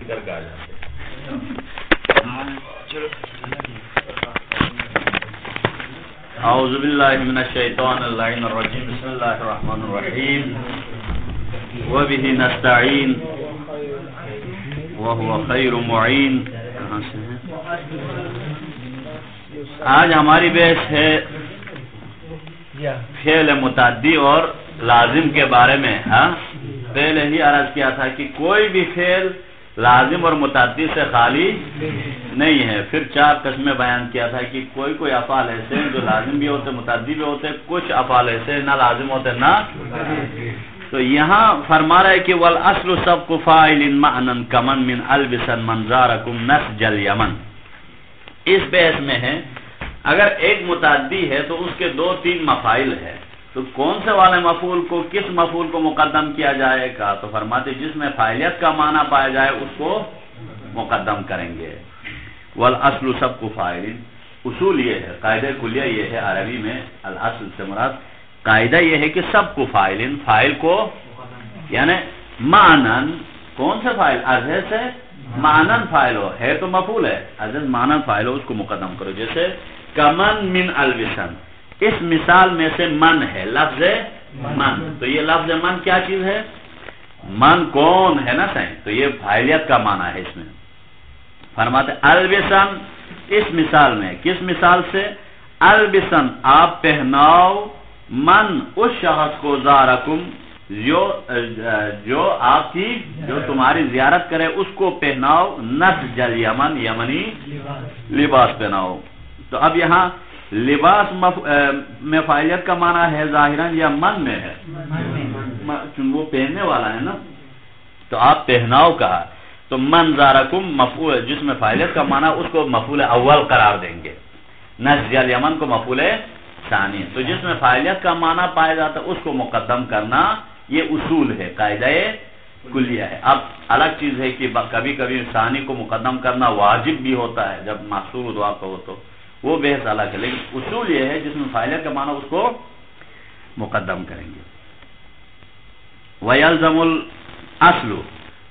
کر کے آ جاتے ہیں. اعوذ باللہ من الشیطان اللعین الرجیم. بسم اللہ الرحمن الرحیم. وبہ نستعین وہو خیر معین. کہاں سے ہے؟ آج ہماری بحث ہے فعل متعدی اور لازم کے بارے میں. پہلے ہی عرض کیا تھا کہ کوئی بھی فعل لازم اور متعدی سے خالی نہیں ہے. پھر 4 قسمیں بیان کیا تھا کہ کوئی افعال ایسے ہیں جو لازم بھی ہوتے متعدی بھی ہوتے, کچھ افعال ایسے نہ لازم ہوتے نہ. تو یہاں فرما رہا ہے کہ والاصل سبق فاعل معنى كمن من البسا منظاركم نسج اليمن. اس بحث میں ہے اگر ایک متعدی ہے تو اس کے 2-3 مفاعل ہے, تو کون سے والے مفعول کو کس مفعول کو مقدم کیا جائے گا؟ تو فرماتے جس میں فاعلیت کا معنی پایا جائے اس کو مقدم کریں گے. والاصل سبق فاعل, اصول یہ ہے, قاعدہ کلیہ یہ ہے عربی میں. الاصل سے مراد قاعدہ یہ ہے کہ سبق فاعل, فاعل کو یعنی معنن, کون سے فاعل؟ ازہ سے معنن فاعل ہو, ہے تو مفعول ہے, ازہ معنن فاعل ہو اس کو مقدم کرو. جیسے کمن من البسن, اس مثال میں سے من ہے, لفظ من. تو یہ لفظ من کیا چیز ہے؟ من کون ہے نا سائیں, تو یہ فاعلیت کا معنی ہے اس میں. فرماتے البسن اس مثال میں, کس مثال سے؟ البسن آپ پہناؤ, من اس شخص کو زارکم جو آپ کی جو تمہاری زیارت کرے اس کو پہناؤ, نسج الیمن یمنی لباس پہناؤ. تو اب یہاں لباس میں فاعلیت کا معنی ہے ظاہراً یا من میں ہے؟ وہ پہننے والا ہے نا, تو آپ پہناؤ کہا. تو من زارکم مفعول جس میں فاعلیت کا معنی اس کو مفعول اول قرار دیں گے, نسج الیمن کو مفعول ثانی. تو جس میں فاعلیت کا معنی پایا جاتا ہے اس کو مقدم کرنا یہ اصول ہے, قاعدہ کلیہ ہے. اب الگ چیز ہے کہ کبھی کبھی ثانی کو مقدم کرنا واجب بھی ہوتا ہے جب محصور دعا کو ہو, تو وہ بحث الگ ہے. لیکن اصول یہ ہے جس میں فاعلیت کا معنی اس کو مقدم کریں گے. وَيَلْزَمُ الْأَصْلُ,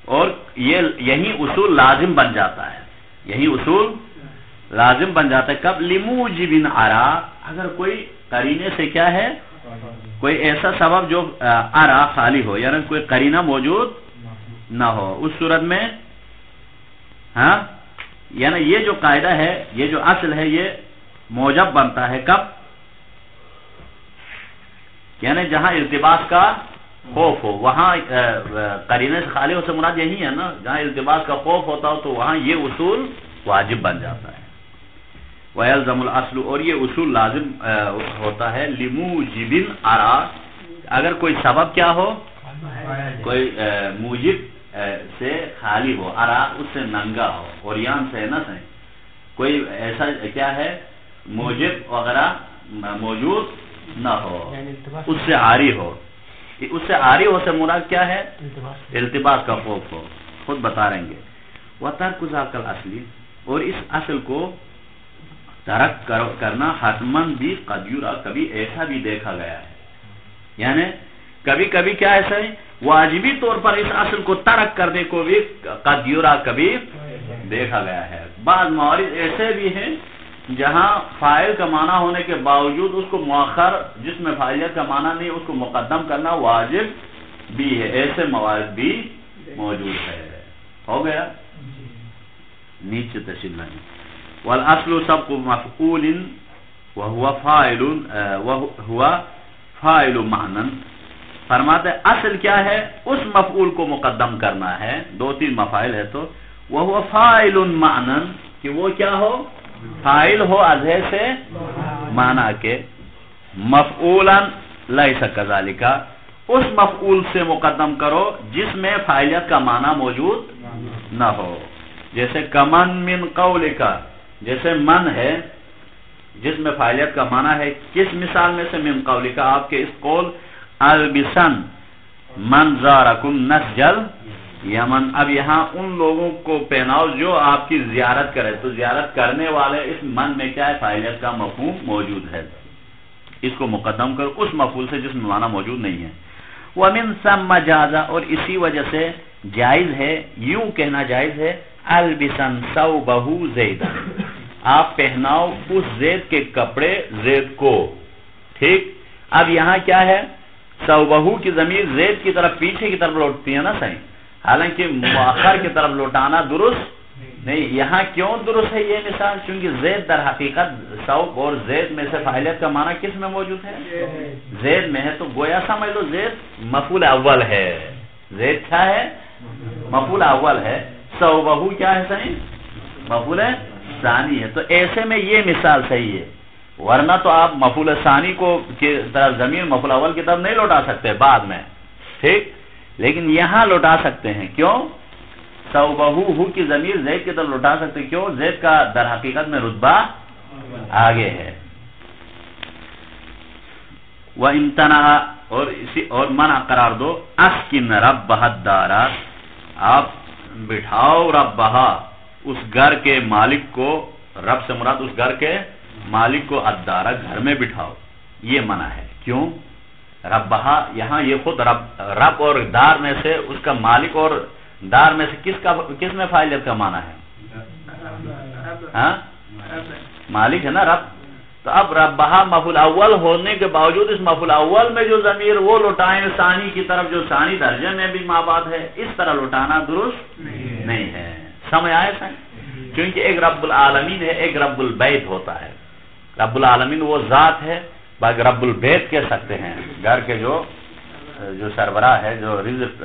اور یہی اصول لازم بن جاتا ہے, یہی اصول لازم بن جاتا ہے. کب؟ لِمُوجِبٍ عَرَى, اگر کوئی قرینے سے کیا ہے, کوئی ایسا سبب جو عرا خالی ہو, یعنی کوئی قرینہ موجود نہ ہو, اس صورت میں یعنی یہ جو قاعدہ ہے, یہ جو اصل ہے, یہ موجب بنتا ہے. کب؟ یعنی جہاں التباس کا خوف ہو, وہاں قرینے سے خالی ہو سے مراد یہی ہے نا, جہاں التباس کا خوف ہوتا ہو تو وہاں یہ اصول واجب بن جاتا ہے. وَيَلْزَمُ الْأَصْلُ, اور یہ اصول لازم ہوتا ہے. لِمُوجِبٍ عَرَى, اگر کوئی سبب کیا ہو, کوئی موجب سے خالی ہو, عرا اس سے ننگا ہو, اور یان سے نا سے کوئی ایسا کیا ہے موجب وغیرہ موجود نہ ہو, اس سے عاری ہو. اس سے عاری ہو سے مراد کیا ہے؟ التباس کا خوف ہو, خود بتا رہیں گے. وَتَرْكُ ذَاكَ الْأَصْلِ, اور اس اصل کو ترک کرنا حتماً بھی قد یرا, کبھی ایسا بھی دیکھا گیا ہے. یعنی کبھی کبھی کیا ایسا ہے, واجبی طور پر اس اصل کو ترک کرنے کو بھی قد یرا کبھی دیکھا گیا ہے. بعض موارد ایسے بھی ہیں جہاں فاعل کا معنی ہونے کے باوجود اس کو مؤخر جس میں فاعلیت کا معنی نہیں اس کو مقدم کرنا واجب بھی ہے. ایسے موارد بھی موجود ہے. ہو گیا, نیچے تشریح نہیں. والاصل سبق مفعول وهو فاعل معنى. فرماتے اصل کیا ہے, اس مفعول کو مقدم کرنا ہے. 2-3 مفاعل ہے تو وهو فاعل معنى, کہ وہ کیا ہو, فاعل ہو ازہ سے معنی کے. مفعولا لیس کذالک, اس مفعول سے مقدم کرو جس میں فاعلیت کا معنی موجود نہ ہو. جیسے کمن من قولک, جیسے من ہے جس میں فاعلیت کا معنی ہے, کس مثال میں سے؟ من قولک, آپ کے اس قول البسن من زارکم نسج الیمن. اب یہاں ان لوگوں کو پہناؤ جو آپ کی زیارت کرے, تو زیارت کرنے والے اس من میں کیا ہے, فاعلیت کا مفہوم موجود ہے, اس کو مقدم کرو اس مفعول سے جس میں معنی موجود نہیں ہے. وَمِن ثَمَّ جَازَ, اور اسی وجہ سے جائز ہے، یوں کہنا جائز ہے البسن ثوبہ زیدن، آپ پہناؤ اس زید کے کپڑے زید کو، ٹھیک۔ اب یہاں کیا ہے، ثوبہ کی ضمیر زید کی طرف پیچھے کی طرف لوٹتی ہے نا صحیح، حالانکہ مؤخر کی طرف لوٹانا درست نہیں۔ یہاں کیوں درست ہے یہ مثال، کیونکہ زید در حقیقت ثوب اور زید میں سے فاعلیت کا معنی کس میں موجود ہے، زید میں ہے، تو گویا سمجھ لو زید مفعول اول ہے، زید کیا ہے، مفعول اول ہے، ثوبہ کیا ہے صحیح، مفعول ثانی ہے۔ تو ایسے میں یہ مثال صحیح ہے، ورنہ تو آپ مفعول ثانی کو کی طرف ضمیر مفعول اول کی طرف نہیں لوٹا سکتے بعد میں، ٹھیک، لیکن یہاں لوٹا سکتے ہیں، کیوں، ثوبہ کی ضمیر زید کی طرف لوٹا سکتے، کیوں، زید کا در حقیقت میں رتبہ آگے ہے۔ وَإِمْتَنَعَ اور منع قرار دو، اسکن ربہ الدار، آپ بٹھاؤ ربہ اس گھر کے مالک کو، رب سے مراد اس گھر کے مالک کو، الدار گھر میں بٹھاؤ، یہ منع ہے، کیوں، ربہ یہاں یہ خود رب اور دار میں سے اس کا مالک اور دار میں سے کس میں فاعلیت کا معنی ہے، ہاں مالک ہے نا رب، تو اب ربہ مفعول اول ہونے کے باوجود اس مفعول اول میں جو ضمیر وہ لوٹائیں ثانی کی طرف، جو ثانی درجے میں بھی مابعد ہے، اس طرح لوٹانا درست نہیں ہے، سمجھ آئے سائیں، کیونکہ ایک رب العالمین ہے، ایک رب البیت ہوتا ہے، رب العالمین وہ ذات ہے، باقی رب البیت کہہ سکتے ہیں، گھر کے جو سربراہ ہے، جو رزق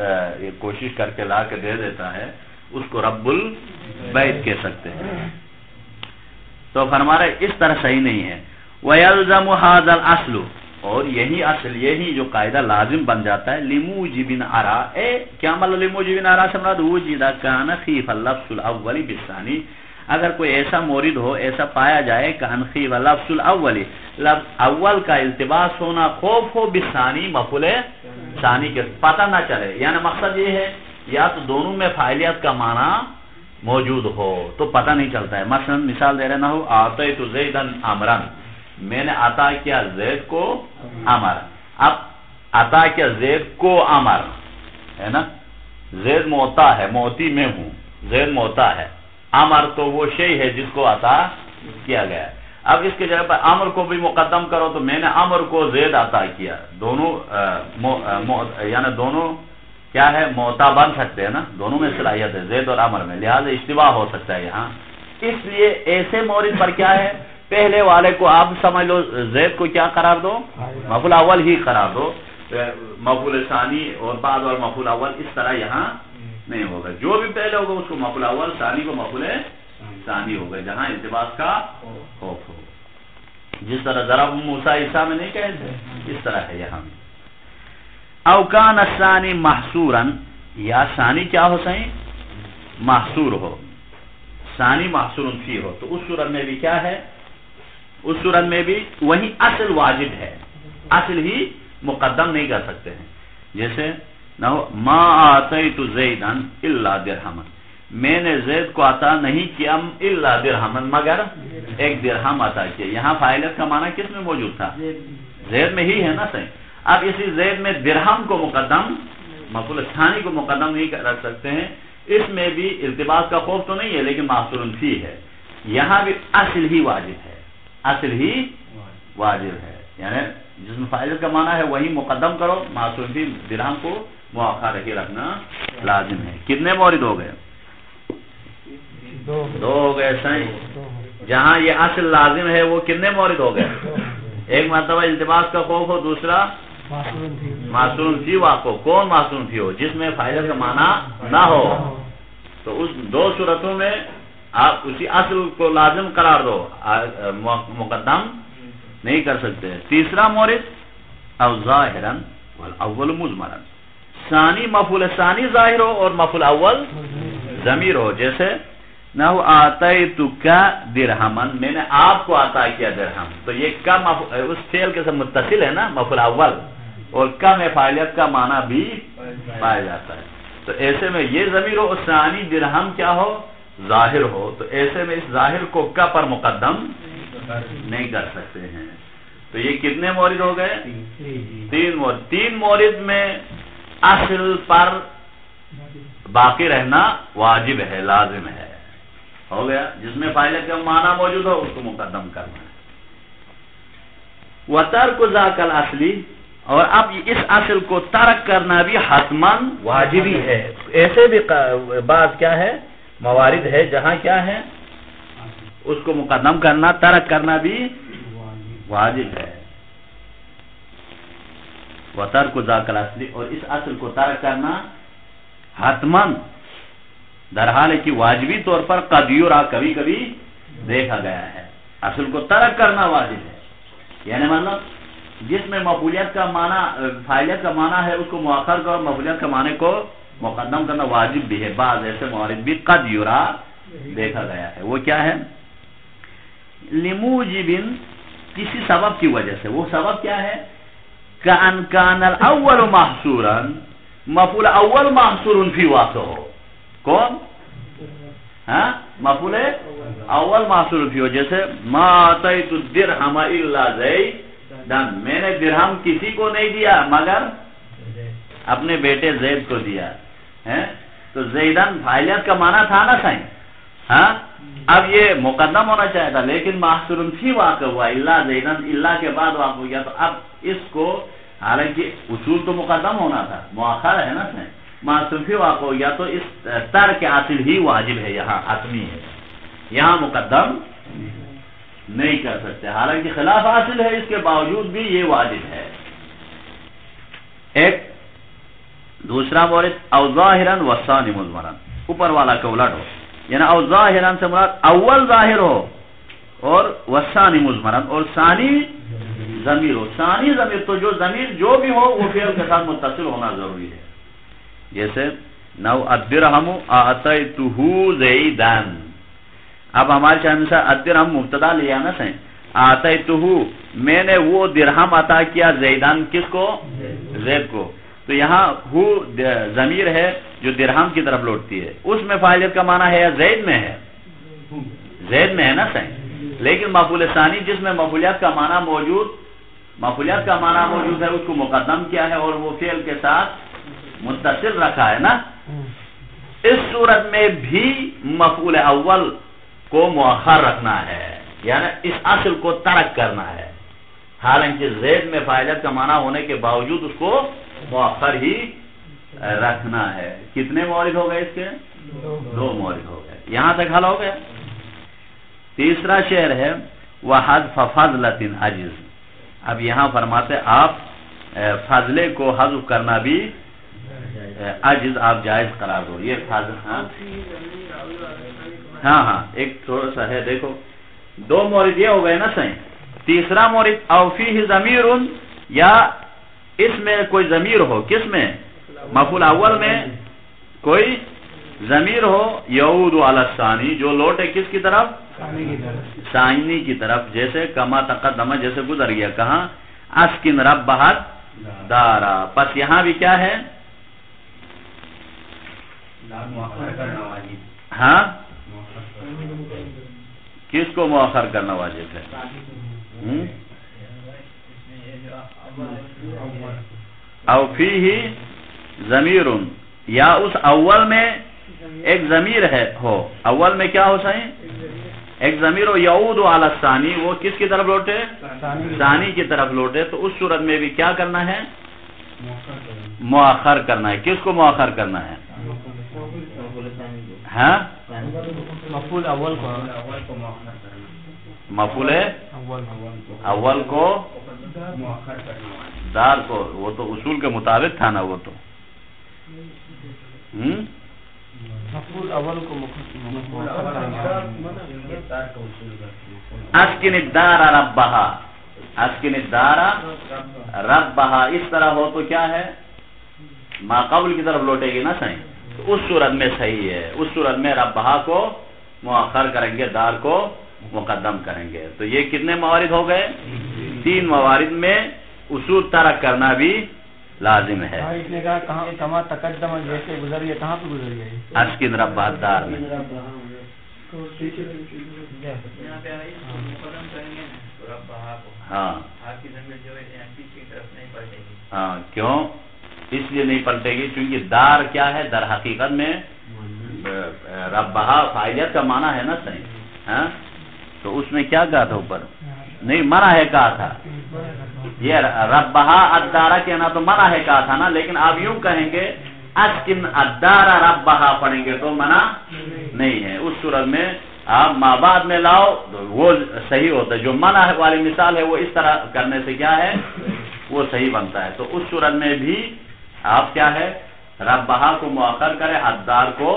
کوشش کر کے لا کے دے دیتا ہے، اس کو رب البیت کہہ سکتے ہیں۔ تو فرما رہے اس طرح صحیح نہیں ہے۔ وَيَلْزَمُ هَذَا الْأَصْلُ، اور یہی اصل، یہی جو قاعدہ لازم بن جاتا ہے، لِمُوجِبٍ عَرَى، کیا مطلب لِمُوجِبٍ عَرَى سے مراد وُجِدَ كَانَ خِيفَ اللَّفْظُ الْأَوَّلِ بِالثَّانِي، اگر کوئی ایسا مورد ہو، ایسا پایا جائے کہ خِيفَ اللَّفْظُ الْأَوَّلِ، لفظ اول کا التباس ہونا خوف ہو، بالثانی مفعول ثانی کے پتہ نہ چلے، یعنی مقصد یہ ہے یا تو دونوں میں فاعلیت کا معنی موجود ہو تو پتہ نہیں چلتا ہے۔ مثلا مثال دے رہا ہوں، اعطیت زیدا امرا، میں نے عطا کیا زید کو امر، اب عطا کیا زید کو امر ہے نا، زید معطا ہے، معطی میں ہوں، زید معطا ہے، امر تو وہ شیء ہے جس کو عطا کیا گیا ہے۔ اب اس کے جگہ پر امر کو بھی مقدم کرو تو میں نے امر کو زید عطا کیا، دونوں یعنی دونوں کیا ہے، معطا بن سکتے ہیں نا، دونوں میں صلاحیت ہے زید اور امر میں، لہذا اشتباہ ہو سکتا ہے یہاں۔ اس لیے ایسے مورد پر کیا ہے، پہلے والے کو آپ سمجھ لو زید کو کیا قرار دو، مفعول اول ہی قرار دو، مفعول ثانی اور بعد اور مفعول اول اس طرح یہاں نہیں ہوگا، جو بھی پہلے ہوگا اس کو مفعول اول، ثانی کو مفعول ثانی ہوگا، جہاں التباس کا خوف ہو، جس طرح ضرب موسیٰ عیسیٰ میں نہیں کہتے، اس طرح ہے یہاں بھی۔ او کان الثانی محصورا، یا ثانی کیا ہو صحیح، محصور ہو، ثانی محصور فی ہو، تو اس صورت میں بھی کیا ہے، اس صورت میں بھی وہی اصل واجب ہے، اصل ہی مقدم نہیں کر سکتے ہیں، جیسے ما آتیت زیدا الا درہما، میں نے زید کو عطا نہیں کیا الا درہما، مگر ایک درہم عطا کیا، یہاں فاعلیت کا معنی کس میں موجود تھا، زید میں ہی ہے نا صحیح، اب اسی زید میں درہم کو مقدم، مفعول ثانی کو مقدم نہیں رکھ سکتے ہیں، اس میں بھی التباس کا خوف تو نہیں ہے لیکن محصور فی ہے، یہاں بھی اصل ہی واجب ہے، اصل ہی واجب ہے، یعنی جس میں فاعل کا معنی ہے وہی مقدم کرو، محصور فی درہم کو مؤخر ہی رکھنا لازم ہے۔ کتنے مورد ہو گئے، دو ہو گئے صحیح، جہاں یہ اصل لازم ہے وہ کتنے مورد ہو گئے، ایک مرتبہ التباس کا خوف ہو، دوسرا معصوم فی واقع، کون معصوم فی ہو، جس میں فاعل کا معنی نہ ہو، تو اس دو صورتوں میں آپ اسی اصل کو لازم قرار دو، مقدم نہیں کر سکتے۔ تیسرا مورد او ظاہرا والاول مضمرا، ثانی مفعول ثانی ظاہر ہو اور مفعول اول ضمیر ہو، جیسے نحو آتیتک درہما، میں نے آپ کو عطا کیا درہم، تو یہ کا اس فعل کے ساتھ متصل ہے نا مفعول اول، اور کا میں فاعلیت کا معنی بھی پایا جاتا ہے، تو ایسے میں یہ ضمیر ہو، ثانی درہم کیا ہو، ظاہر ہو، تو ایسے میں اس ظاہر کو کا پر مقدم نہیں کر سکتے ہیں۔ تو یہ کتنے مورد ہو گئے، تین مورد، تین مورد میں اصل پر باقی رہنا واجب ہے، لازم ہے. ہو گیا. جس میں فاعل کا معنی موجود ہو اس کو مقدم کرنا ہے. وَتَرْكُ ذَاكَ الْأَصْلِ، اور اب اس اصل کو ترک کرنا بھی حتماً واجبی ہے. ایسے بھی بعض کیا ہے موارد ہے جہاں کیا ہے اس کو مقدم کرنا، ترک کرنا بھی واجب ہے. وَتَرْكُ ذَاكَ الْأَصْلِ، اور اس اصل کو ترک کرنا حتماً در حال ہے کہ واجبی طور پر قد یرا کبھی کبھی دیکھا گیا ہے. اصل کو ترک کرنا واجب ہے، یعنی مطلب جس میں مفعولیت کا معنی فاعلیت کا معنی ہے اس کو مؤخر کرو، مفعولیت کا معنی کو مقدم کرنا واجب بھی ہے. بعض ایسے موارد بھی قد یرا دیکھا گیا ہے. وہ کیا ہے؟ لِمُوجِبٍ، کسی سبب کی وجہ سے. وہ سبب کیا ہے؟ كَأَنْ كَانَ الْأَوَّلُ مَحْصُورًا، مفعول اول محصور فی واقع ہو. کون؟ ہاں مفعول اول محصور فی ہو. جیسے ما آتیت الدرہم الا زیدًا، میں نے درہم کسی کو نہیں دیا مگر اپنے بیٹے زید کو دیا. تو زیدن فاعلیت کا معنی تھا نا صحیح. ہاں اب یہ مقدم ہونا چاہیے تھا لیکن محصور فی واقع ہوا، الا زیدن اللہ کے بعد واقع ہو گیا. تو اب اس کو حالانکہ اصول تو مقدم ہونا تھا، مؤخر ہے نا صحیح، محصور فی واقع ہو گیا. تو اس ترک اصل ہی واجب ہے، یہاں حتمی ہے، یہاں مقدم نہیں کر سکتے. حالانکہ خلاف حاصل ہے اس کے باوجود بھی یہ واجب ہے. ایک دوسرا مورد او ظاہرا والثانی مضمرا، اوپر والا کا الٹ ہو، یعنی او ظاہرا سے مراد اول ظاہر ہو اور والثانی مضمرا، اور ثانی ضمیر ہو. ثانی ضمیر تو جو ضمیر جو بھی ہو وہ فعل کے ساتھ متصل ہونا ضروری ہے. جیسے نو الدرہم اعطیتہ زیدان، اب ہمارے چاہنے سے الدرہم مبتدا لیا نا صحیح، اعطیتہ میں نے وہ درہم عطا کیا زیدان کس کو؟ زید کو. تو یہاں ہو ضمیر ہے جو درہم کی طرف لوٹتی ہے. اس میں فاعلیت کا معنی ہے یا زید میں ہے؟ زید میں ہے نا صحیح. لیکن مفعول ثانی جس میں مفعولیت کا معنی موجود ہے اس کو مقدم کیا ہے اور وہ فعل کے ساتھ متصل رکھا ہے نا. اس صورت میں بھی مفعول اول کو مؤخر رکھنا ہے، یعنی اس اصل کو ترک کرنا ہے. حالانکہ زید میں فاعلیت کا معنی ہونے کے باوجود اس کو مؤخر ہی رکھنا ہے. کتنے مورد ہو گئے اس کے؟ دو مورد ہو گئے. یہاں تک حل ہو گیا. تیسرا شعر ہے وَحَذْفَ فَضْلَةٍ عَجِزٍ. اب یہاں فرماتے آپ فضلے کو حذف کرنا بھی عجز آپ جائز قرار دو. یہ فضل ہاں ایک تھوڑا سا ہے دیکھو، دو مورد یہ ہو گئے نا صحیح. تیسرا مورد او فیہ ضمیر، یا اس میں کوئی ضمیر ہو. کس میں؟ مفعول اول میں کوئی ضمیر ہو یعود علی الثانی جو لوٹے کس کی طرف؟ ثانی کی طرف. جیسے کما تقدم جیسے گزر گیا. کہاں؟ اسکن ربہ دارا. پس یہاں بھی کیا ہے؟ ہاں کس کو مؤخر کرنا واجب ہے؟ او فیہ ضمیر، یا اس اول میں ایک ضمیر ہے ہو. اول میں کیا ہو صحیح؟ ایک ضمیر ہو یعود علی الثانی، وہ کس کی طرف لوٹے؟ ثانی کی طرف لوٹے. تو اس صورت میں بھی کیا کرنا ہے؟ مؤخر کرنا ہے. کس کو مؤخر کرنا ہے؟ ہاں مفعول اول کو مفعول اول کو دار کو، وہ تو اصول کے مطابق تھا نا. وہ تو مفعول اول کو اسکن الدار ربہا، اسکن الدار ربہا. اس طرح ہو تو کیا ہے؟ ما قبل کی طرف لوٹے گی نا صحیح. تو اس صورت میں صحیح ہے. اس صورت میں ربہا کو مؤخر کریں گے، دار کو مقدم کریں گے. تو یہ کتنے موارد ہو گئے؟ تین موارد میں اصول ترک کرنا بھی لازم ہے. اس نے کہا کما تقدم جیسے گزر گیا، کہاں پہ گزر گیا؟ اسکن ربہا دار میں. ہاں کیوں؟ اس لیے نہیں پلٹے گی چونکہ دار کیا ہے؟ در حقیقت میں ربہا فاعلیت کا معنی ہے نا صحیح. ہاں تو اس میں کیا کہا تھا اوپر؟ نہیں منع ہے کہا تھا. یہ ربہا الدارہ کہنا تو منع ہے کہا تھا نا، لیکن آپ یوں کہیں گے اسکن الدارہ ربہا پڑھیں گے تو منع نہیں ہے. اس صورت میں آپ ما بعد میں لاؤ وہ صحیح ہوتا ہے. جو منع والی مثال ہے وہ اس طرح کرنے سے کیا ہے؟ وہ صحیح بنتا ہے. تو اس صورت میں بھی آپ کیا ہے؟ ربہا کو مؤخر کرے، الدار کو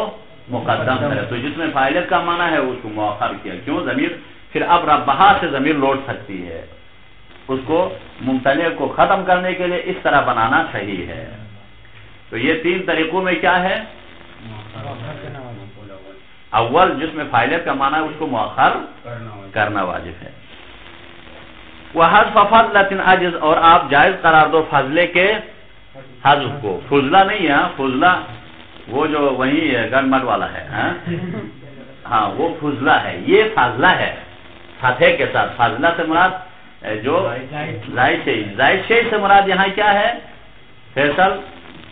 مقدم کرے. تو جس میں فاعلیت کا معنی ہے اس کو مؤخر کیا. کیوں؟ ضمیر پھر اب ربہا سے ضمیر لوٹ سکتی ہے. اس کو ممتنع کو ختم کرنے کے لیے اس طرح بنانا صحیح ہے. تو یہ تین طریقوں میں کیا ہے؟ اول جس میں فاعلیت کا معنی ہے اس کو مؤخر کرنا واجب ہے. وحذف فضلۃ عجز، اور آپ جائز قرار دو فضلے کے حذف کو. فضلہ نہیں ہے، فضلہ وہ جو وہی گنمٹ والا ہے. ہاں وہ فضلہ ہے، یہ فضلہ ہے فتح کے ساتھ. فضلہ سے مراد جو زائد شیء، زائد شیء سے مراد یہاں کیا ہے فیصل؟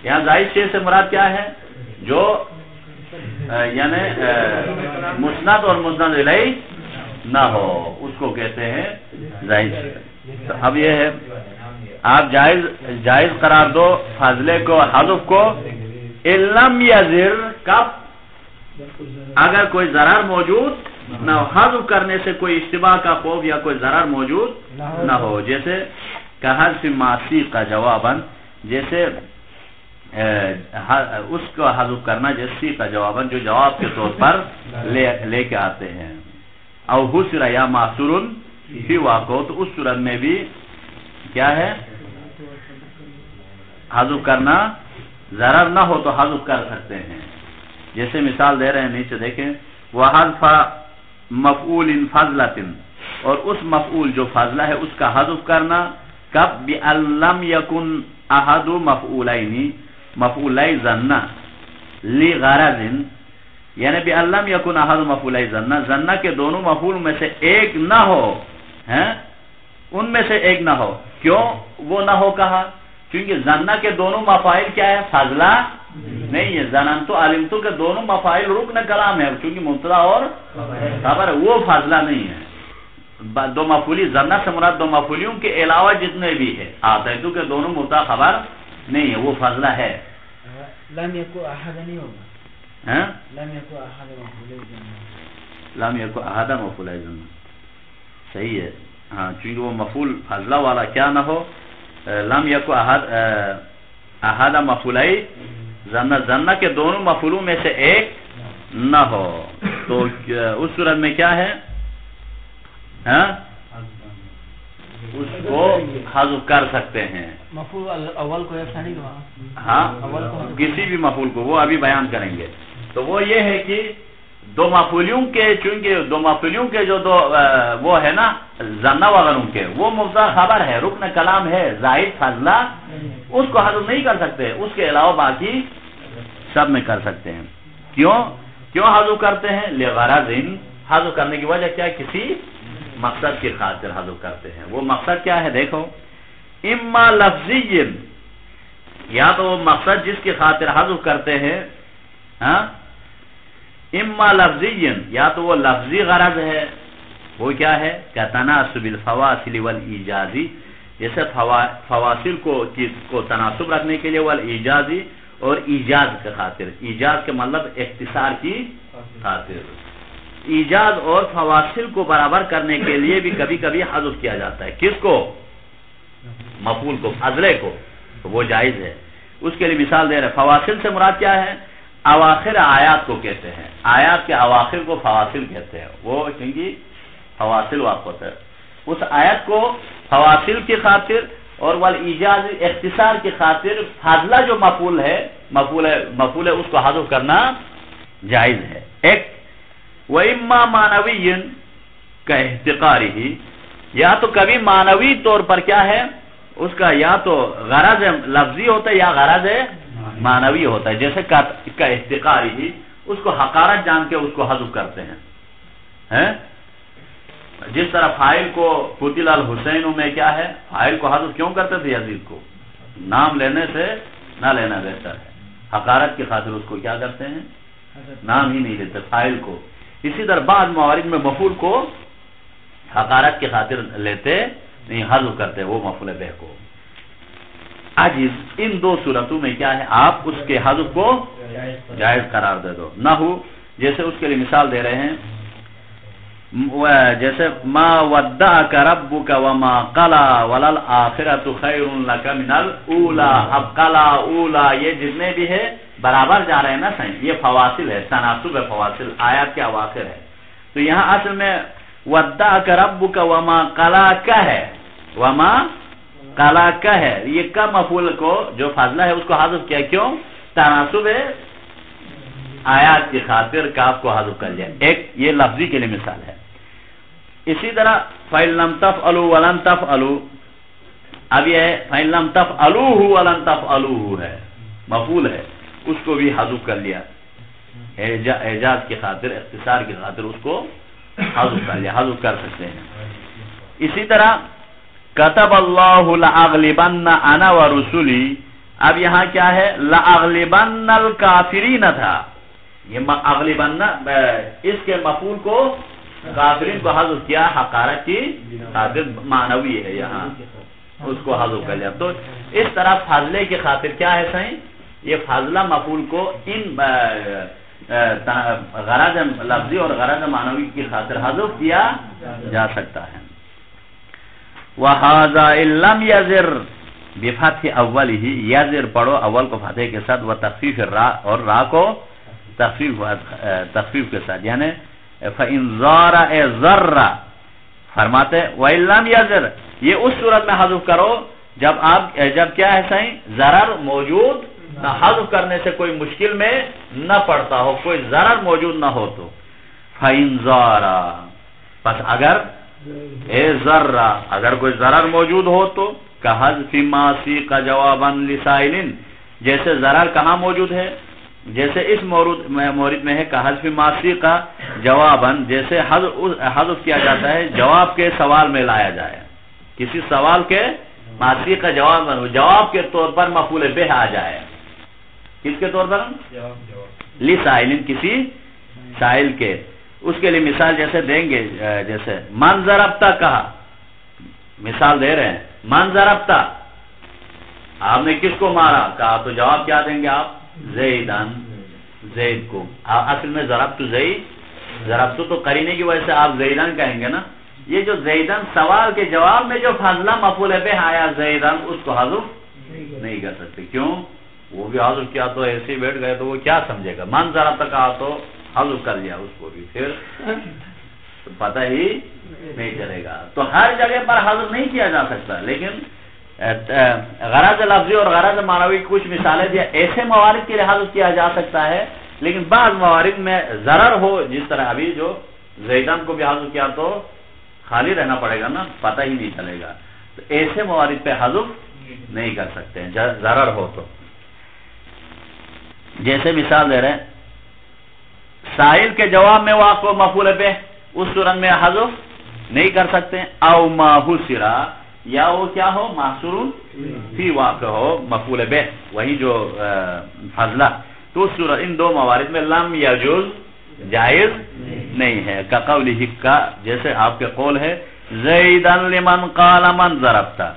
یہاں زائد شیء سے مراد کیا ہے؟ جو یعنی مسند اور مسند الیہ نہ ہو اس کو کہتے ہیں زائد شیء. تو اب یہ ہے آپ جائز قرار دو فاضلے کو حذف کو ان لم یضر، کب؟ اگر کوئی ضرر موجود نہ ہو. حذف کرنے سے کوئی اشتباہ کا خوف یا کوئی ضرر موجود نہ ہو. جیسے کحذف ماسی کا جواباً، جیسے اس کو حذف کرنا جیسی کا جواباً جو جواب کے طور پر لے کے آتے ہیں. او حسر یا محصور فی واقع، تو اس صورت میں بھی کیا ہے؟ حذف کرنا ضرر نہ ہو تو حذف کر سکتے ہیں. جیسے مثال دے رہے ہیں نیچے دیکھیں، وحذف مفعول فضلۃ، اور اس مفعول جو فضلہ ہے اس کا حذف کرنا کب؟ بأن لم يكن احد مفعولین مفعولی ظنہ لغرض، یعنی بأن لم يكن احد مفعولی ظنہ، ظنہ کے دونوں مفعول میں سے ایک نہ ہو. ان میں سے ایک نہ ہو. کیوں وہ نہ ہو کہا؟ کیونکہ ظنہ کے دونوں مفاعل کیا ہے؟ فضلہ نہیں ہے. ظننتو علمتو کے دونوں مفاعل رکن کلام ہے چونکہ مبتدا اور خبر، وہ فضلہ نہیں ہے. دو مفعولی ظنہ سے مراد دو مفعولیوں کے علاوہ جتنے بھی ہے آتیتو کے دونوں مبتدا خبر نہیں ہے، وہ فضلہ ہے. لم یکو احد نہیں ہوگا. لم یکو احد مفعولی ظنہ، لم یکو احد مفعولی ظنہ صحیح ہے. ہاں چونکہ وہ مفعول فضلہ والا کیا نہ ہو؟ لم یکو احد مفعولی ظنہ، ظنہ کے دونوں مفعولوں میں سے ایک نہ ہو. تو اس صورت میں کیا ہے؟ اس کو حذف کر سکتے ہیں. مفعول اول کو ایسا نہیں ہوا. ہاں کسی بھی مفعول کو، وہ ابھی بیان کریں گے. تو وہ یہ ہے کہ دو مفعولیوں کے، چونکہ دو مفعولیوں کے جو دو وہ ہے نا ظنہ وغیرہ کے، وہ مبتدا خبر ہے، رکن کلام ہے، زائد فضلہ، اس کو حذف نہیں کر سکتے. اس کے علاوہ باقی سب میں کر سکتے ہیں. کیوں حذف کرتے ہیں؟ لغرض، حذف کرنے کی وجہ کیا؟ کسی مقصد کی خاطر حذف کرتے ہیں. وہ مقصد کیا ہے؟ دیکھو، اما لفظی، یا تو وہ مقصد جس کی خاطر حذف کرتے ہیں، اما لفظی، یا تو وہ لفظی غرض ہے. وہ کیا ہے؟ کتناسب الفواصل والایجازی، جیسے فواصل کو تناسب رکھنے کے لیے، والایجازی، اور ایجاز کے خاطر. ایجاز کے مطلب اختصار کی خاطر. ایجاز اور فواصل کو برابر کرنے کے لیے بھی کبھی کبھی حذف کیا جاتا ہے. کس کو؟ مفعول کو، فضلے کو. تو وہ جائز ہے. اس کے لیے مثال دے رہے. فواصل سے مراد کیا ہے؟ اواخر آیات کو کہتے ہیں. آیات کے اواخر کو فواصل کہتے ہیں. وہ کیونکہ فواصل واقع ہوتا ہے. اس آیت کو فواصل کی خاطر اور والایجاز اختصار کی خاطر فاضلہ جو مفعول ہے اس کو حذف کرنا جائز ہے. ایک وَإِمَّا مَانَوِيٍ كَاِحْتِقَارِهِ، یا تو کبھی معنوی طور پر کیا ہے اس کا یا تو غرض لفظی ہوتا ہے یا غرض معنوی ہوتا ہے. جیسے كَاِحْتِقَارِهِ، اس کو حقارت جان کے اس کو حذف کرتے ہیں. جس طرح فاعل کو قتل الحسین میں کیا ہے؟ فاعل کو حذف کیوں کرتے تھے؟ یزید کو نام لینے سے نہ لینا بہتر ہے. حقارت کی خاطر اس کو کیا کرتے ہیں؟ نام ہی نہیں لیتے فاعل کو. اسی طرح بعض موارد میں مفعول کو حقارت کی خاطر لیتے نہیں، حذف کرتے وہ مفعول بہ کو. عجز ان دو صورتوں میں کیا ہے؟ آپ اس کے حذف کو جائز قرار دے دو. نہ ہو جیسے اس کے لیے مثال دے رہے ہیں، جیسے ما ودعک ربک وما قلا وللآخرۃ خیر لک من الاولی. اب قلا اولا یہ جتنے بھی ہے برابر جا رہے ہیں نا صحیح، یہ فواصل ہے، تناسب ہے، فواصل آیات کے اواخر ہے. تو یہاں اصل میں ودعک ربک وما قلا کا ہے، وما قلا کا ہے، یہ کا مفعول کو جو فاضلہ ہے اس کو حذف کیا. کیوں؟ تناسب ہے آیات کی خاطر کاف کو حذف کر لیا. ایک یہ لفظی کے لیے مثال ہے. اسی طرح فَإِن لَمْ تَفْعَلُوا وَلَن تَفْعَلُوا، اب یہ ہے فَإِن لَمْ تَفْعَلُوهُ وَلَن تَفْعَلُوهُ ہے، مفعول ہے، اس کو بھی حذف کر لیا. اعجاز کی خاطر، اختصار کی خاطر اس کو حذف کر لیا، حذف کر سکتے ہیں. اسی طرح كَتَبَ اللَّهُ لَأَغْلِبَنَّ أَنَا وَرُسُلِي، اب یہاں کیا ہے؟ لَأَغْلِبَنَّ الْكَافِرِينَ تھا. یہ اغلبن اس کے مفعول کو کافرین کو حذف کیا حقارت کی خاطر، معنوی ہے یہاں، اس کو حذف کر لیا. تو اس طرح فاضلے کی خاطر کیا ہے صحیح؟ یہ فاضلہ مفعول کو ان غرض لفظی اور غرض معنوی کی خاطر حذف کیا جا سکتا ہے. وَهَذَا إِن لَمْ يَزِرْ بِفَتْحِ أَوَّلِهِ، یزر پڑھو اول کو فتح کے ساتھ، وتخفیف الراء اور را کو تخفیف کے ساتھ، یعنی فَإِن زَارَ ذَرَّ فرماتے. وَإِن لَمْ يَزِرْ یہ اس صورت میں حذف کرو جب کیا ہے صحیح؟ ضرر موجود نہ، حذف کرنے سے کوئی مشکل میں نہ پڑتا ہو، کوئی ضرر موجود نہ ہو. تو فَإِن زَارَ پس اگر ذرہ اگر کوئی ضرر موجود ہو تو كَحَذْفِ مَا سِيقَ جَوَابًا لِسَائِلٍ، جیسے ضرر کہاں موجود ہے؟ جیسے اس مورد میں ہے كَحَذْفِ مَا سِيقَ جَوَابًا، جیسے حذف کیا جاتا ہے جواب کے سوال میں لایا جائے، کسی سوال کے مَا سِيقَ جواب کے طور پر مفعول بہ آ جائے. کس کے طور پر؟ لِسَائِلٍ کسی سائل کے. اس کے لیے مثال جیسے دیں گے، جیسے من ضربتا کہا، مثال دے رہے ہیں من ضربتا، آپ نے کس کو مارا کہا، تو جواب کیا دیں گے آپ؟ زیدن، زید کو. اصل میں ضربتو زید، ضربتو تو قرینے کی وجہ سے آپ زیدن کہیں گے نا. یہ جو زیدن سوال کے جواب میں جو فاضلہ مفعول بہ آیا زیدن، اس کو حذف نہیں کر سکتے. کیوں؟ وہ بھی حذف کیا تو ایسے ہی بیٹھ گئے تو وہ کیا سمجھے گا. من ضربتا کہا تو حذف کر لیا اس کو بھی، پھر پتہ ہی نہیں چلے گا. تو ہر جگہ پر حذف نہیں کیا جا سکتا، لیکن غرض لفظی اور غرض معنوی کچھ مثالیں دیا. ایسے موارد کے لیے حذف کیا جا سکتا ہے، لیکن بعض موارد میں ضرر ہو، جس طرح ابھی جو زیدن کو بھی حذف کیا تو خالی رہنا پڑے گا نا، پتہ ہی نہیں چلے گا. تو ایسے موارد پہ حذف نہیں کر سکتے ہیں ضرر ہو تو. جیسے مثال دے رہے ہیں سائل کے جواب میں واقع مفعول بہ، اس صورت میں حذف نہیں کر سکتے. او ما حسرا، یا وہ کیا ہو؟ محصور فی واقع ہو مفعول بہ، وہی جو فضلہ. تو اس صورت ان دو موارد میں لم یجوز جائز نہیں ہے. کقولہ کا، جیسے آپ کے قول ہے زیدن لمن قال من ضربتا،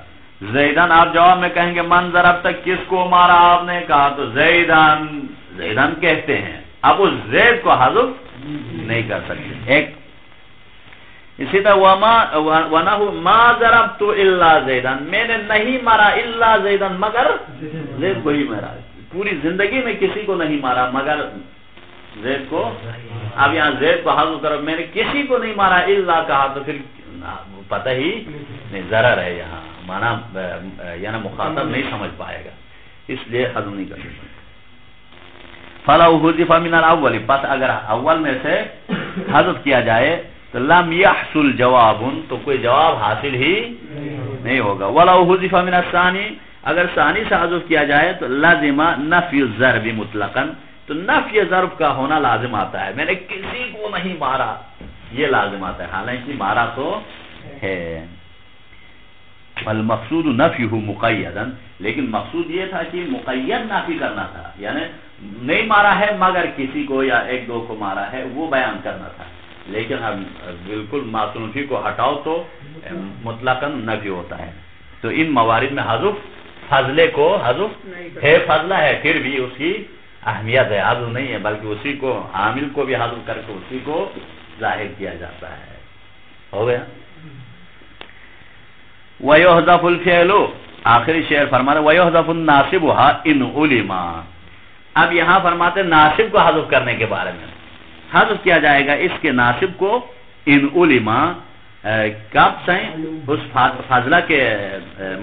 زیدن آپ جواب میں کہیں گے من ضربتا، کس کو مارا آپ نے کہا تو زیدن، زیدن کہتے ہیں. اب اس زید کو حذف نہیں کر سکتے. ایک اسی طرح وَنَهُ مَا ضَرَبْتُ إِلَّا زَيْدًا، میں نے نہیں مارا الا زیدن، مگر زید کو ہی مارا. پوری زندگی میں کسی کو نہیں مارا مگر زید کو. اب یہاں زید کو حذف کرو، میں نے کسی کو نہیں مارا الا کہا تو پھر پتہ ہی نہیں، ضرر ہے یہاں، مانا یعنی مخاطب نہیں سمجھ پائے گا، اس لیے حذف نہیں کر سکتے. فَلَوْ حُذِفَ مِنَ الْأَوَّلِ، پس اگر اول میں سے حذف کیا جائے تو لم يحصل جواب، تو کوئی جواب حاصل ہی نہیں ہوگا. وَلَوْ حُذِفَ مِنَ الثَّانِي، اگر ثانی سے حذف کیا جائے تو لازم نفی الضرب مطلقاً، تو نفی ضرب کا ہونا لازم آتا ہے. میں نے کسی کو نہیں مارا، یہ لازم آتا ہے، حالانکہ مارا تو ہے. فالمقصود نفیہ مقیدا، لیکن مقصود یہ تھا کہ مقید نافی کرنا تھا، یعنی نہیں مارا ہے مگر کسی کو یا ایک دو کو مارا ہے وہ بیان کرنا تھا، لیکن ہم بالکل معصومفی کو ہٹاؤ تو مطلقاً نفی ہوتا ہے۔ تو ان موارد میں حذف فضلے کو حذف ہے، فضلہ ہے پھر بھی اس کی اہمیت ہے، حذف نہیں ہے، بلکہ اسی کو عامل کو بھی حذف کر کے اسی کو ظاہر کیا جاتا ہے۔ ہو گیا؟ وَيُحْذَفُ الْفِعْلُ، آخری شعر فرماتے وَيُحْذَفُ النَّاصِبُهَا إِنْ عُلِمَا۔ اب یہاں فرماتے ناصب کو حذف کرنے کے بارے میں، حذف کیا جائے گا اس کے ناصب کو ان علما، کب سائیں اس فاضلہ کے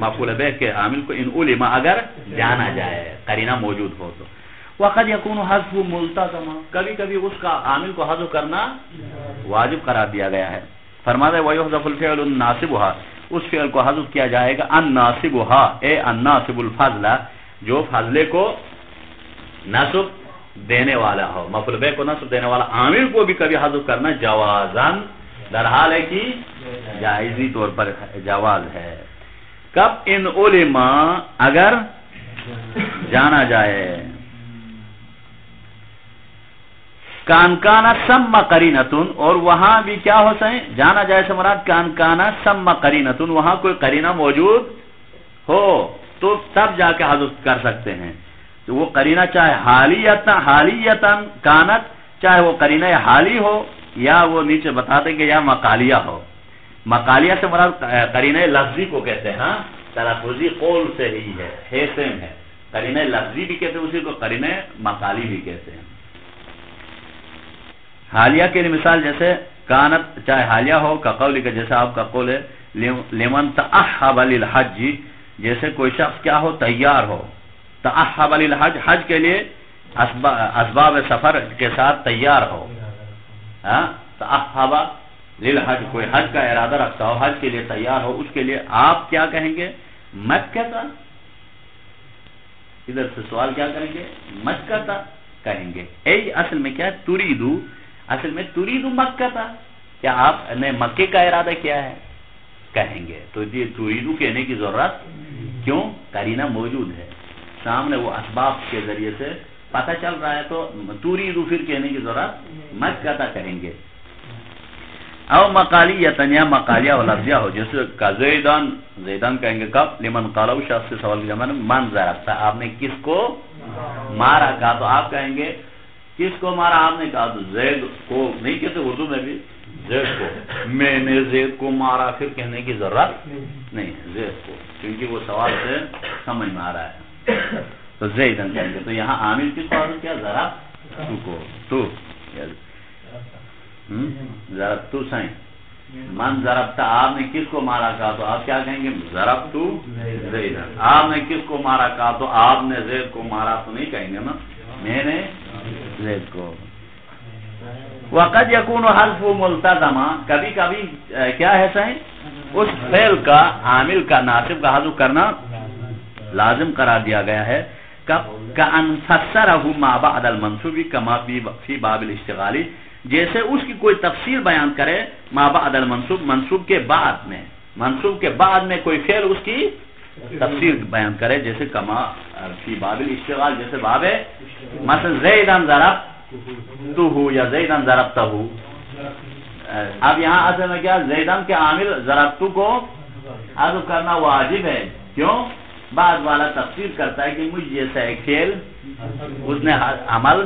مفعول بہ کے عامل کو ان علما اگر جانا جائے، قرینہ موجود ہو تو۔ وقد يكون حذف ملتزما، کبھی کبھی اس کا عامل کو حذف کرنا واجب قرار دیا گیا ہے۔ فرماتا ہے وَيُحْذَفُ الْفِعْلُ النَّاصِبُهَا، اس فعل کو حذف کیا جائے گا الناصبها، اے الناصب الفضلہ، جو فضلے کو نصب دینے والا ہو، مفعول بہ کو نصب دینے والا عامل کو بھی کبھی حذف کرنا جوازاً، در حال ہے کہ جائزی طور پر جواز ہے۔ کب؟ ان علما، اگر جانا جائے۔ کان کانا سم قرینتن، اور وہاں بھی کیا ہو سائیں جانا جائے سے مراد کان کانا سم قرینتن، وہاں کوئی قرینہ موجود ہو تو تب جا کے حذف کر سکتے ہیں۔ تو وہ قرینہ چاہے حالیتاً کانت، چاہے وہ قرینہ حالی ہو یا وہ نیچے بتا دیں گے یا مقالیہ ہو۔ مقالیہ سے مراد قرینہ لفظی کو کہتے ہیں، ہاں تلفظی قول سے ہی ہے سیم ہے، قرینہ لفظی بھی کہتے ہیں اسی کو، قرینہ مقالی بھی کہتے ہیں۔ حالیہ کے لیے مثال جیسے کانت چاہے حالیہ ہو کا قول کا، جیسے آپ کا قول ہے لمن تأحب للحج، جیسے کوئی شخص کیا ہو تیار ہو، تأحب للحج، حج کے لیے اسباب سفر کے ساتھ تیار ہو، تأحب للحج، کوئی حج کا ارادہ رکھتا ہو، حج کے لیے تیار ہو، اس کے لیے آپ کیا کہیں گے؟ مکہ تا، ادھر سے سوال کیا کریں گے؟ مکہ تا کہیں گے۔ اے اصل میں کیا تریدو، اصل میں تریدو مکہ تا، کیا آپ نے مکے کا ارادہ کیا ہے کہیں گے۔ تو یہ تریدو کہنے کی ضرورت کیوں؟ قرینہ موجود ہے سامنے، وہ اسباب کے ذریعے سے پتہ چل رہا ہے، تو تریدو پھر کہنے کی ضرورت مکہ تا کہیں گے۔ او مقالیتن، یا مقالیہ و لفظیہ ہو، جیسے کا زیدان کہیں گے کب؟ لمن قالو، شخص سے سوال کیا من ضربتا، آپ نے کس کو مارا، کہا تو آپ کہیں گے کس کو مارا؟ آپ نے کہا تو زید کو، نہیں کہتے اردو میں بھی زید کو، میں نے زید کو مارا، پھر کہنے کی ضرورت نہیں ہے زید کو، کیونکہ وہ سوال سے سمجھ میں آ رہا ہے، تو زیدن کہیں گے۔ تو یہاں عامل کس کو حاصل کیا؟ ضرب تو کو، تو ضرب تو سائیں من ضربتا، آپ نے کس کو مارا کہا تو آپ کیا کہیں گے؟ ضرب تو زیدن۔ آپ نے کس کو مارا کہا تو آپ نے زید کو مارا تو نہیں کہیں گے نا، میں نے زید کو۔ وقد يكون حذف ملتزما، کبھی کبھی کیا ہے سائیں اس فعل کا عامل کا ناصب کا حذف کرنا لازم قرار دیا گیا ہے۔ کأن فسره ما بعد المنصوب كما في باب الاشتغال، جیسے اس کی کوئی تفسیر بیان کرے ما بعد المنصوب، منصوب کے بعد میں، منصوب کے بعد میں کوئی فعل اس کی تفسیر بیان کرے، جیسے کما فی باب الاشتغال، جیسے باب مثلا زیدن ضربتہ یا زیدن ضربتہ۔ اب یہاں اصل میں کیا؟ زیدن کے عامل ضربتہ کو حذف کرنا واجب ہے، کیوں؟ بعد والا تفسیر کرتا ہے کہ مجھ جیسا ایک فعل اس نے عمل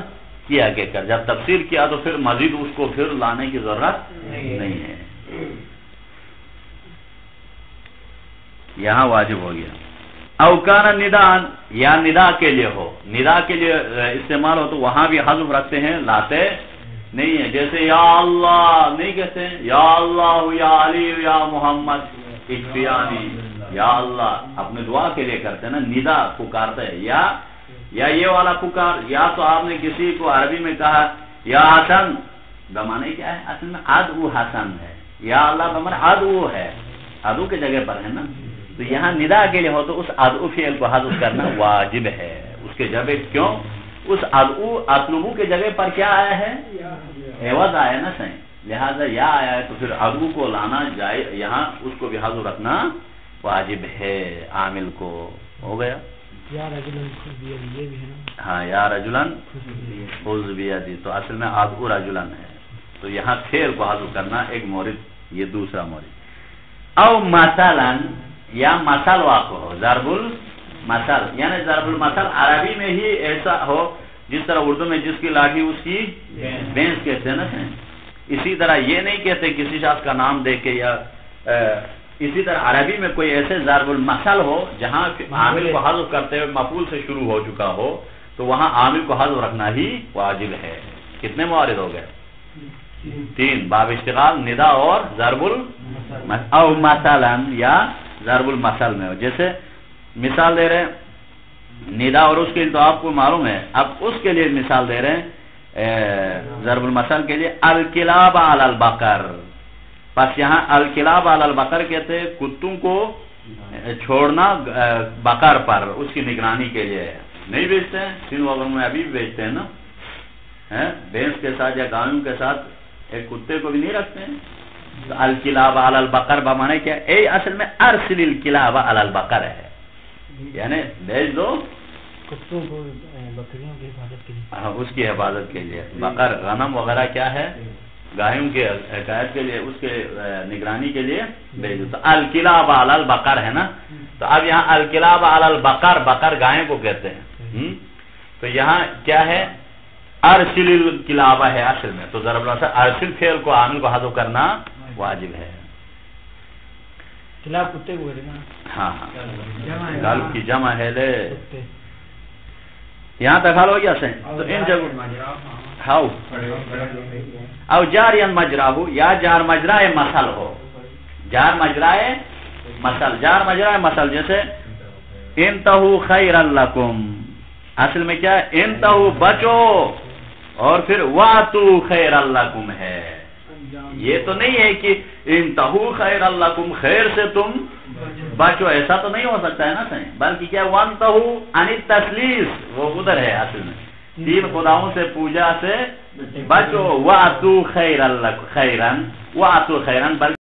کیا کہ کر، جب تفسیر کیا تو پھر مزید اس کو پھر لانے کی ضرورت نہیں ہے، یہاں واجب ہو گیا۔ او کان ندان، یا ندا کے لیے ہو، ندا کے لیے استعمال ہو تو وہاں بھی حذف رکھتے ہیں، لاتے نہیں ہے، جیسے یا اللہ نہیں کہتے ہیں، یا اللہ یا علی یا محمد اکفیانی، یا اللہ اپنے دعا کے لیے کرتے ہیں نا، ندا پکارتے ہیں، یا یہ والا پکار، یا تو آپ نے کسی کو عربی میں کہا یا حسن، بمانے کیا ہے؟ اصل میں ادعو حسن ہے، یا اللہ بمانے ادعو ہے، ادعو کے جگہ پر ہے نا، تو یہاں ندا کے لیے ہو تو اس ادعو فعل کو حذف کرنا واجب ہے، اس کے جگہ کیوں؟ اس ادعو اطلبو کے جگہ پر کیا آیا ہے؟ عوض آیا نا صحیح، لہذا یا آیا ہے تو پھر ادعو کو لانا جائے، یہاں اس کو بھی حذف رکھنا واجب ہے عامل کو. ہو گیا. یا رجلن خذ بیدی یہ بھی ہے نا. ہاں یا رجلن خذ بیدی تو اصل میں ادعو رجلن ہے. تو یہاں فعل کو حذف کرنا ایک مورد، یہ دوسرا مورد. او مثلا یا مثل واقع ہو، ضرب المثل یعنی ضرب المثل عربی میں ہی ایسا ہو جس طرح اردو میں جس کی لاٹھی اس کی بینس کہتے ہیں نا. اسی طرح یہ نہیں کہتے کسی شخص کا نام دے کے، یا اسی طرح عربی میں کوئی ایسے ضرب المثل ہو جہاں عامل کو حذف کرتے ہوئے مفعول سے شروع ہو چکا ہو تو وہاں عامل کو حذف رکھنا ہی واجب ہے. کتنے موارد ہو گئے؟ 3. باب اشتغال، ندا اور ضرب المثل. او مثلا یا ضرب المثل میں ہو. جیسے مثال دے رہے ہیں ندا اور اس کے لیے تو آپ کو معلوم ہے. اب اس کے لیے مثال دے رہے ہیں ضرب المثل کے لیے الکلاب علی البقر. پس یہاں الکلاب علی البقر کہتے ہیں کتوں کو چھوڑنا بقر پر، اس کی نگرانی کے لیے. نہیں بیچتے ہیں سندھ وغیرہ میں ابھی بھی بیچتے ہیں نا، بھینس کے ساتھ یا گایوں کے ساتھ ایک کتے کو بھی نہیں رکھتے ہیں. تو الکلاب علی البقر بمانے کیا؟ اے اصل میں ارسل الکلاب علی البقر ہے، یعنی بیچ دو کتوں کو بکریوں کی حفاظت کے لیے. اس کی حفاظت کے لیے. بقر غنم وغیرہ کیا ہے؟ گایوں کے حفاظت کے لیے، اس کے نگرانی کے لیے بیچ دو. تو الکلاب علی البقر ہے نا. تو اب یہاں الکلاب علی البقر، بقر گایوں کو کہتے ہیں. تو یہاں کیا ہے؟ ارسل الکلاب ہے اصل میں. تو ضرب المثل ارسل فعل کو عامل کو حذف کرنا واجب ہے. کلاب کتے کو کہتے ہیں. ہاں ہاں کلب کی جمع ہے. لے یہاں تک حال ہو گیا سین. تو ان جگہ ہاؤ او جارین مجراہ یا جار مجرائے مثل ہو. جار مجرائے مثل، جار مجرائے مثل جیسے انتہو خیر لکم، اصل میں کیا ہے؟ انتہو بچو، اور پھر واتو خیر لکم ہے. یہ تو نہیں ہے کہ انتہو خیر لکم خیر سے تم بچو، ایسا تو نہیں ہو سکتا ہے نا صحیح. بلکہ کیا وانتہو عن التثلیث، وہ ادھر ہے اصل میں 3 خداؤں سے پوجا سے بچو. واتو خیر لکم خیرن، واتو خیرن، بلکہ